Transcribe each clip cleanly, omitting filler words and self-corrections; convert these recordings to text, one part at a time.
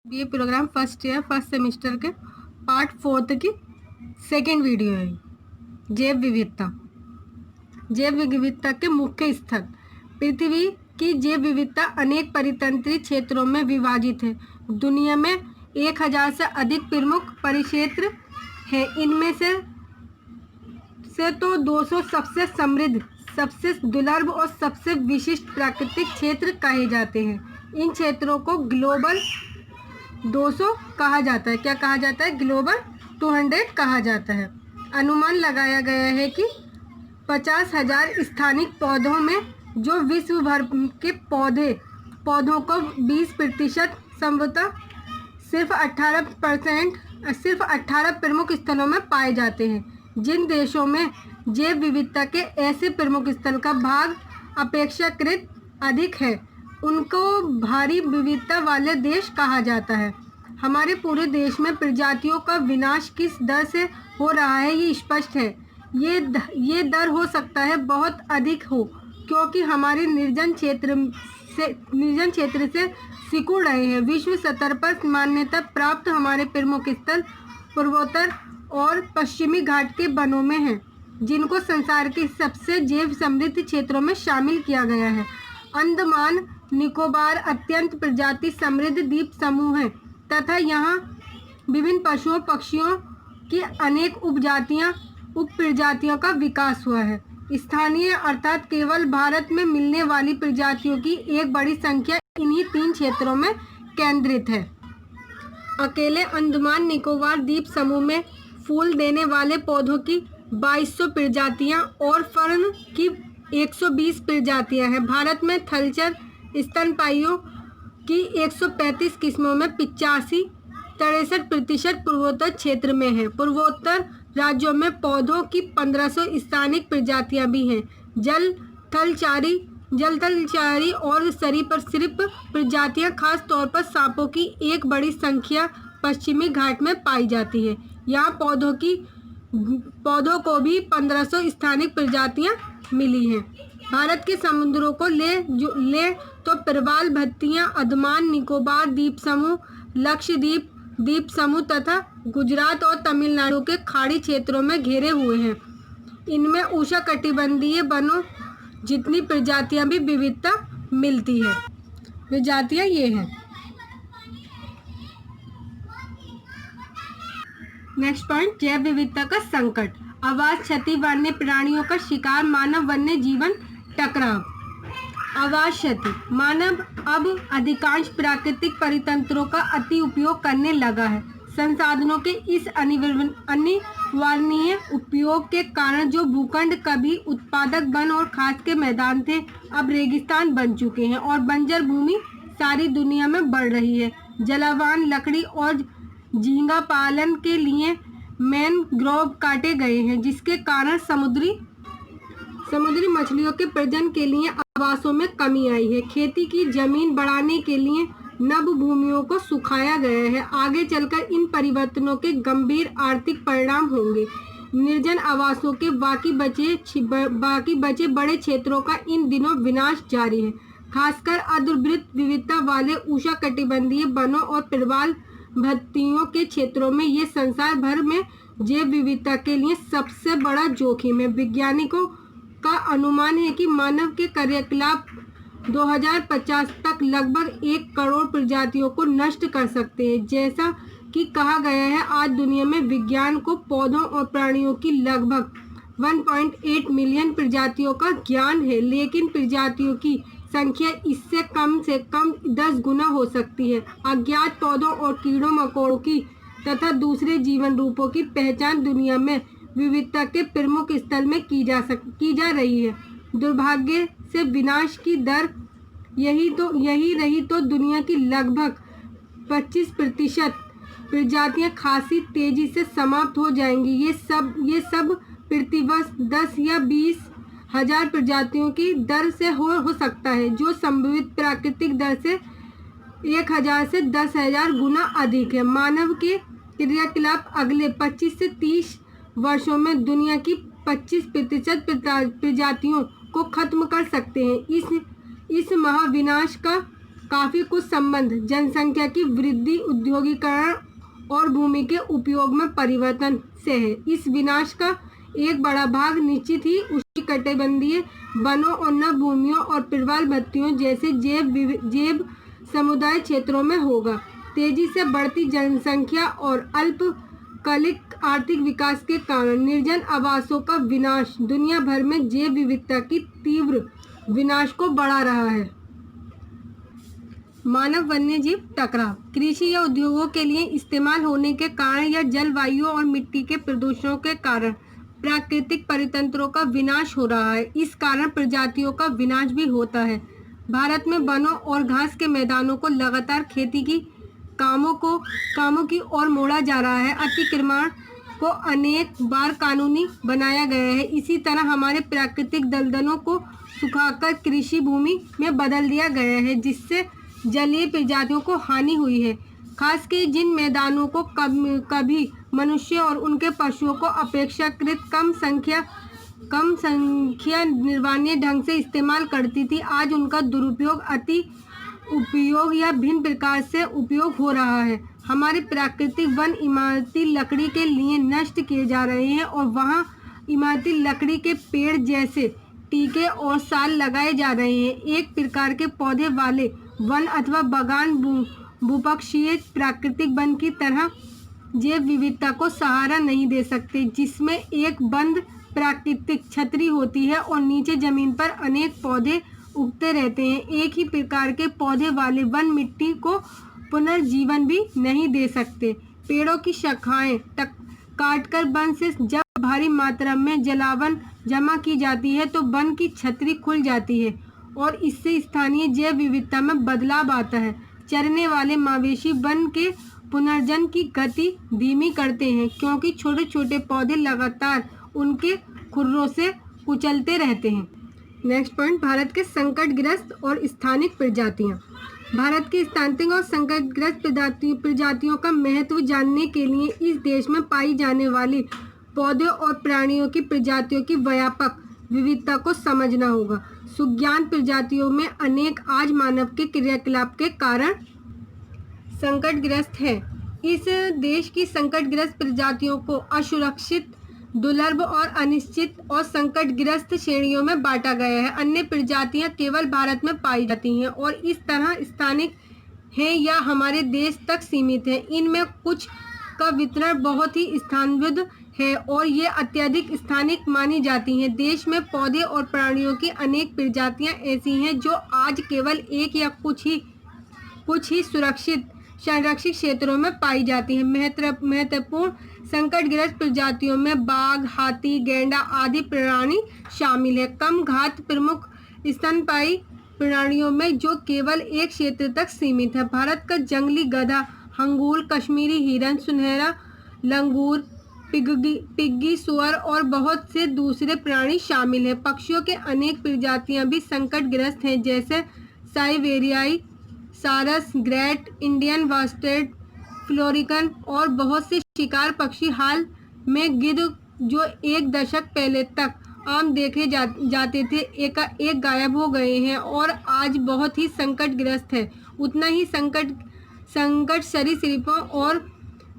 ये programme first year first semester के part 4 की सेकेंड वीडियो है। जैव विविधता। जैव विविधता के मुख्य स्थल। पृथ्वी की जैव विविधता अनेक परितंत्री क्षेत्रों में विभाजित है। दुनिया में 1000 से अधिक प्रमुख परिक्षेत्र है। इनमें से तो 200 सबसे समृद्ध, सबसे दुर्लभ और सबसे विशिष्ट प्राकृतिक क्षेत्र कहे जाते हैं। इन क्षेत्रों को ग्लोबल 200 कहा जाता है। क्या कहा जाता है? ग्लोबल 200 कहा जाता है। अनुमान लगाया गया है कि 50,000 स्थानिक पौधों में, जो विश्व भर के पौधों को 20% संभवतः सिर्फ 18 प्रमुख स्थलों में पाए जाते हैं। जिन देशों में जैव विविधता के ऐसे प्रमुख स्थल का भाग अपेक्षाकृत अधिक है, उनको भारी विविधता वाले देश कहा जाता है। हमारे पूरे देश में प्रजातियों का विनाश किस दर से हो रहा है, ये स्पष्ट है। ये दर हो सकता है बहुत अधिक हो, क्योंकि हमारे निर्जन क्षेत्र से सिकुड़ रहे हैं। विश्व स्तर पर मान्यता प्राप्त हमारे प्रमुख स्थल पूर्वोत्तर और पश्चिमी घाट के वनों में हैं, जिनको संसार के सबसे जैव समृद्ध क्षेत्रों में शामिल किया गया है। अंडमान निकोबार अत्यंत प्रजाति समृद्ध द्वीप समूह है तथा यहाँ विभिन्न पशुओं पक्षियों की अनेक उपप्रजातियों का विकास हुआ है। स्थानीय अर्थात केवल भारत में मिलने वाली प्रजातियों की एक बड़ी संख्या इन्हीं 3 क्षेत्रों में केंद्रित है। अकेले अंडमान निकोबार द्वीप समूह में फूल देने वाले पौधों की 2200 प्रजातियां और फर्न की 120 प्रजातियां हैं। भारत में थलचर स्तनपायियों की 135 किस्मों में 63% पूर्वोत्तर क्षेत्र में है। पूर्वोत्तर राज्यों में पौधों की 1500 स्थानिक प्रजातियां भी हैं। जल थलचारी और सरीसृप प्रजातियां, खास तौर पर सांपों की एक बड़ी संख्या पश्चिमी घाट में पाई जाती है। यहाँ पौधों को भी 1500 स्थानिक प्रजातियां मिली हैं। भारत के समुद्रों को ले तो प्रवाल भत्तियां अंडमान निकोबार द्वीप समूह, लक्षद्वीप द्वीप समूह तथा गुजरात और तमिलनाडु के खाड़ी क्षेत्रों में घेरे हुए हैं। इनमें उष्णकटिबंधीय वनों जितनी प्रजातियां भी विविधता मिलती है। प्रजातियां ये हैं। नेक्स्ट पॉइंट, जैव विविधता का संकट। आवास क्षति, वन्य प्राणियों का शिकार, मानव वन्य जीवन टकराव। आवास क्षति। मानव अब अधिकांश प्राकृतिक परितंत्रों का अति उपयोग करने लगा है। संसाधनों के इस अनिवार्य उपयोग के कारण जो भूखंड कभी उत्पादक वन और खास के मैदान थे, अब रेगिस्तान बन चुके हैं और बंजर भूमि सारी दुनिया में बढ़ रही है। जलावन, लकड़ी और झींगा पालन के लिए मैनग्रोव काटे गए हैं, जिसके कारण समुद्री मछलियों के प्रजनन के लिए आवासों में कमी आई है। खेती की जमीन बढ़ाने के लिए नभ भूमियों को सुखाया गया है। आगे चलकर इन परिवर्तनों के गंभीर आर्थिक परिणाम होंगे। निर्जन आवासों के बाकी बचे बड़े क्षेत्रों का इन दिनों विनाश जारी है। खासकर अर्धवृत्त विविधता वाले उष्णकटिबंधीय वनों और प्रवाल भत्तियों के क्षेत्रों में ये संसार भर में जैव विविधता के लिए सबसे बड़ा जोखिम है। वैज्ञानिकों का अनुमान है कि मानव के कार्यकलाप 2050 तक लगभग 1 करोड़ प्रजातियों को नष्ट कर सकते हैं। जैसा कि कहा गया है, आज दुनिया में विज्ञान को पौधों और प्राणियों की लगभग 1.8 मिलियन प्रजातियों का ज्ञान है, लेकिन प्रजातियों की संख्या इससे कम से कम 10 गुना हो सकती है। अज्ञात पौधों और कीड़ों मकोड़ों की तथा दूसरे जीवन रूपों की पहचान दुनिया में विविधता के प्रमुख स्थल में की जा रही है। दुर्भाग्य से विनाश की दर यही रही तो दुनिया की लगभग 25% प्रजातियां खासी तेजी से समाप्त हो जाएंगी। ये सब प्रतिवर्ष 10 या 20 हजार प्रजातियों की दर से हो सकता है, जो संभावित प्राकृतिक दर से 1000 से 10,000 गुना अधिक है। मानव के क्रियाकलाप अगले 25 से 30 वर्षों में दुनिया की 25% प्रजातियों को खत्म कर सकते हैं। इस महाविनाश का काफ़ी कुछ संबंध जनसंख्या की वृद्धि, औद्योगिकरण और भूमि के उपयोग में परिवर्तन से है। इस विनाश का एक बड़ा भाग निश्चित ही उष्णकटिबंधीय वनों और नव भूमियों और प्रवाल बत्तियों जैसे जैव समुदाय क्षेत्रों में होगा। तेजी से बढ़ती जनसंख्या और अल्पकालिक आर्थिक विकास के कारण निर्जन आवासों का विनाश दुनिया भर में जैव विविधता की तीव्र विनाश को बढ़ा रहा है। मानव वन्यजीव टकराव कृषि या उद्योगों के लिए इस्तेमाल होने के कारण या जलवायु और मिट्टी के प्रदूषणों के कारण प्राकृतिक परितंत्रों का विनाश हो रहा है। इस कारण प्रजातियों का विनाश भी होता है। भारत में वनों और घास के मैदानों को लगातार खेती की कामों की ओर मोड़ा जा रहा है। अतिक्रमण को अनेक बार कानूनी बनाया गया है। इसी तरह हमारे प्राकृतिक दलदलों को सुखाकर कृषि भूमि में बदल दिया गया है, जिससे जलीय प्रजातियों को हानि हुई है। खासकर जिन मैदानों को कभी मनुष्य और उनके पशुओं को अपेक्षाकृत कम संख्या निर्वाणीय ढंग से इस्तेमाल करती थी, आज उनका दुरुपयोग, अति उपयोग या भिन्न प्रकार से उपयोग हो रहा है। हमारे प्राकृतिक वन इमारती लकड़ी के लिए नष्ट किए जा रहे हैं और वहाँ इमारती लकड़ी के पेड़ जैसे टीके और साल लगाए जा रहे हैं। एक प्रकार के पौधे वाले वन अथवा बागान भूपक्षीय प्राकृतिक वन की तरह जैव विविधता को सहारा नहीं दे सकते, जिसमें एक बंद प्राकृतिक छतरी होती है और नीचे जमीन पर अनेक पौधे उगते रहते हैं। एक ही प्रकार के पौधे वाले वन मिट्टी को पुनर्जीवन भी नहीं दे सकते। पेड़ों की शाखाएं काटकर वन से जब भारी मात्रा में जलावन जमा की जाती है तो वन की छतरी खुल जाती है और इससे स्थानीय जैव विविधता में बदलाव आता है। चरने वाले मवेशी वन के पुनर्जन की गति धीमी करते हैं, क्योंकि छोटे छोटे पौधे लगातार उनके खुरों से कुचलते रहते हैं। नेक्स्ट पॉइंट, भारत के संकटग्रस्त और स्थानिक प्रजातियां। भारत के स्थानिक और संकटग्रस्त प्रजातियों का महत्व जानने के लिए इस देश में पाई जाने वाली पौधों और प्राणियों की प्रजातियों की व्यापक विविधता को समझना होगा। सुज्ञान प्रजातियों में अनेक आज मानव के क्रियाकलाप के कारण संकटग्रस्त है। इस देश की संकटग्रस्त प्रजातियों को असुरक्षित, दुर्लभ और अनिश्चित और संकटग्रस्त श्रेणियों में बांटा गया है। अन्य प्रजातियां केवल भारत में पाई जाती हैं और इस तरह स्थानिक हैं या हमारे देश तक सीमित हैं। इनमें कुछ का वितरण बहुत ही स्थानविद है और ये अत्यधिक स्थानिक मानी जाती हैं। देश में पौधे और प्राणियों की अनेक प्रजातियां ऐसी हैं जो आज केवल एक या कुछ ही संरक्षित क्षेत्रों में पाई जाती हैं। महत्वपूर्ण संकटग्रस्त प्रजातियों में बाघ, हाथी, गैंडा आदि प्राणी शामिल है। कम घात प्रमुख स्तनपायी प्राणियों में जो केवल एक क्षेत्र तक सीमित है। भारत का जंगली गधा, हंगूल, कश्मीरी हिरन, सुनहरा लंगूर, पिग्गी सुअर और बहुत से दूसरे प्राणी शामिल हैं। पक्षियों के अनेक प्रजातियां भी संकटग्रस्त हैं, जैसे साइबेरियाई सारस, ग्रेट इंडियन वास्टेड, फ्लोरिकन और बहुत से शिकार पक्षी। हाल में गिद्ध, जो एक दशक पहले तक आम देखे जाते थे, एक गायब हो गए हैं और आज बहुत ही संकटग्रस्त है। उतना ही संकट सरीसृपों और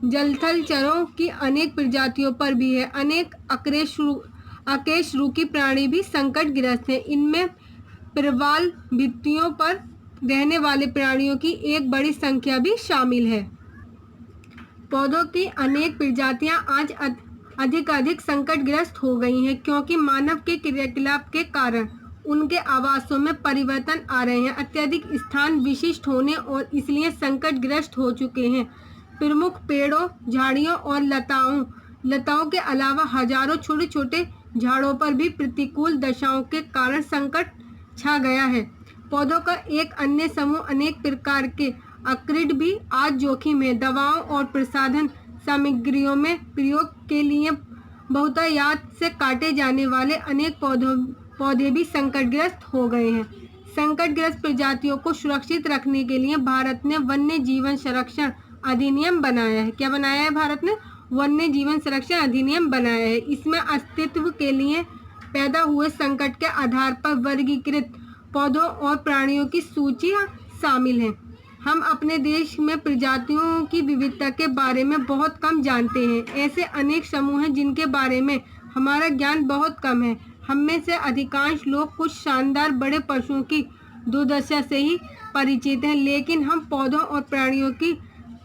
जलथल की अनेक प्रजातियों पर भी है। अनेक अकशेरुकी प्राणी भी संकटग्रस्त हैं। इनमें प्रवाल भित्तियों पर रहने वाले प्राणियों की एक बड़ी संख्या भी शामिल है। पौधों की अनेक प्रजातियां आज अधिक संकटग्रस्त हो गई हैं, क्योंकि मानव के क्रियाकलाप के कारण उनके आवासों में परिवर्तन आ रहे हैं। अत्यधिक स्थान विशिष्ट होने और इसलिए संकटग्रस्त हो चुके हैं। प्रमुख पेड़ों, झाड़ियों और लताओं के अलावा हजारों छोटे छोटे झाड़ों पर भी प्रतिकूल दशाओं के कारण संकट छा गया है। पौधों का एक अन्य समूह अनेक प्रकार के अक्रिड भी आज जोखिम है। दवाओं और प्रसाधन सामग्रियों में प्रयोग के लिए बहुतायत से काटे जाने वाले अनेक पौधे भी संकटग्रस्त हो गए हैं। संकटग्रस्त प्रजातियों को सुरक्षित रखने के लिए भारत ने वन्य जीवन संरक्षण अधिनियम बनाया है। क्या बनाया है? भारत ने वन्य जीवन संरक्षण अधिनियम बनाया है। इसमें अस्तित्व के लिए पैदा हुए संकट के आधार पर वर्गीकृत पौधों और प्राणियों की सूची शामिल हैं। हम अपने देश में प्रजातियों की विविधता के बारे में बहुत कम जानते हैं। ऐसे अनेक समूह हैं जिनके बारे में हमारा ज्ञान बहुत कम है। हम में से अधिकांश लोग कुछ शानदार बड़े पशुओं की दुर्दशा से ही परिचित हैं, लेकिन हम पौधों और प्राणियों की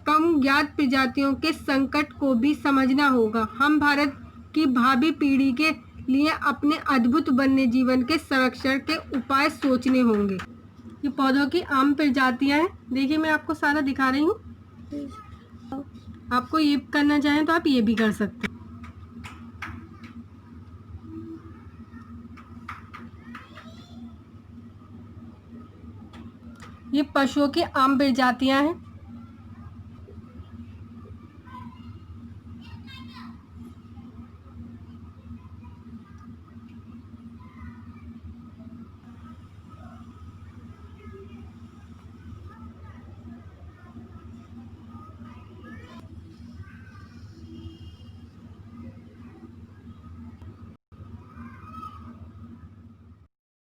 कम ज्ञात प्रजातियों के संकट को भी समझना होगा। हम भारत की भावी पीढ़ी के लिए अपने अद्भुत वन्य जीवन के संरक्षण के उपाय सोचने होंगे। ये पौधों की आम प्रजातियां हैं। देखिए, मैं आपको सारा दिखा रही हूँ। आपको ये करना चाहें तो आप ये भी कर सकते हैं। ये पशुओं की आम प्रजातियां हैं।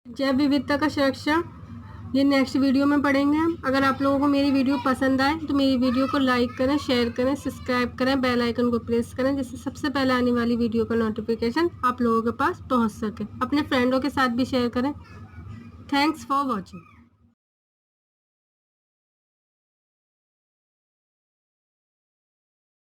जैव विविधता का संरक्षण ये नेक्स्ट वीडियो में पढ़ेंगे हम। अगर आप लोगों को मेरी वीडियो पसंद आए तो मेरी वीडियो को लाइक करें, शेयर करें, सब्सक्राइब करें, बेल आइकन को प्रेस करें, जिससे सबसे पहले आने वाली वीडियो का नोटिफिकेशन आप लोगों के पास पहुंच सके। अपने फ्रेंडों के साथ भी शेयर करें। Thanks for watching.